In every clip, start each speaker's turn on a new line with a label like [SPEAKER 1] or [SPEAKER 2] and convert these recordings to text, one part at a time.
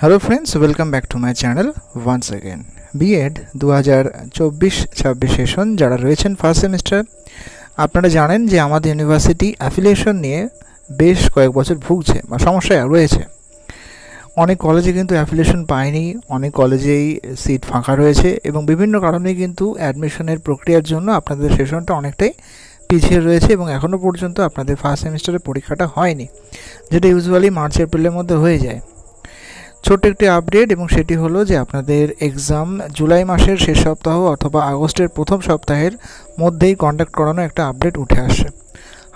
[SPEAKER 1] Hello friends, welcome back to my channel once again. B.Ed 2024-26 session যারা রয়েছেন first semester, আপনারা জানেন যে আমাদের ইউনিভার্সিটি অ্যাফিলিয়েশন নিয়ে বেশ কয়েক বছর ভুগছে বা সমস্যায় রয়েছে। অনেক কলেজে কিন্তু অ্যাফিলিয়েশন পায়নি, অনেক কলেজেই সিট ফাঁকা রয়েছে এবং বিভিন্ন কারণে কিন্তু অ্যাডমিশনের প্রক্রিয়ার জন্য আপনাদের সেশনটা অনেকটাই পিছিয়ে রয়েছে এবং এখনও পর্যন্ত আপনাদের ফার্স্ট সেমিস্টারের পরীক্ষাটা হয়নি, যেটা ইউজুয়ালি মার্চ এপ্রিলের মধ্যে হয়ে যায়। ছোট্ট একটি আপডেট, এবং সেটি হলো যে আপনাদের এক্সাম জুলাই মাসের শেষ সপ্তাহ অথবা আগস্টের প্রথম সপ্তাহের মধ্যেই কন্ডাক্ট করানো একটা আপডেট উঠে আসছে।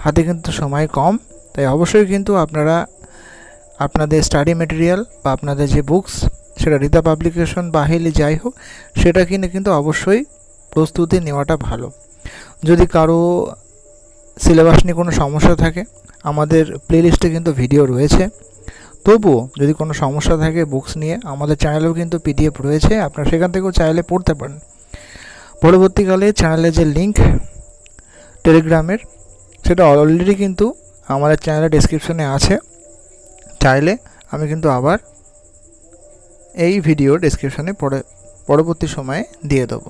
[SPEAKER 1] হাতে কিন্তু সময় কম, তাই অবশ্যই কিন্তু আপনারা আপনাদের স্টাডি মেটেরিয়াল বা আপনাদের যে বুকস, সেটা রিতা পাবলিকেশন বা হেলি যাই হোক, সেটা কিনে কিন্তু অবশ্যই প্রস্তুতি নেওয়াটা ভালো। যদি কারো সিলেবাস নিয়ে কোনো সমস্যা থাকে, আমাদের প্লেলিস্টে কিন্তু ভিডিও রয়েছে। তবুও যদি কোনো সমস্যা থাকে বুকস নিয়ে, আমাদের চ্যানেলেও কিন্তু পিডিএফ রয়েছে, আপনারা সেখান থেকেও চাইলে পড়তে পারেন। পরবর্তীকালে চ্যানেলে যে লিঙ্ক টেলিগ্রামের, সেটা অলরেডি কিন্তু আমাদের চ্যানেলের ডেসক্রিপশনে আছে। চাইলে আমি কিন্তু আবার এই ভিডিও ডেসক্রিপশনে পরবর্তী সময়ে দিয়ে দেবো।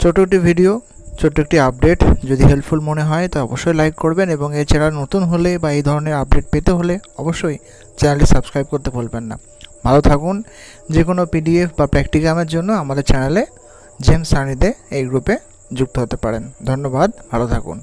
[SPEAKER 1] ছোট একটি ভিডিও, ছোট্ট একটি আপডেট, যদি হেল্পফুল মনে হয় তো অবশ্যই লাইক করবেন, এবং এই চ্যানেল নতুন হলে বা এই ধরনের আপডেট পেতে হলে অবশ্যই চ্যানেলটি সাবস্ক্রাইব করতে ভুলবেন না। ভালো থাকুন। যে কোনো পিডিএফ বা প্র্যাকটিকামের জন্য আমাদের চ্যানেলে জেমস সানিতে এই গ্রুপে যুক্ত হতে পারেন। ধন্যবাদ, ভালো থাকুন।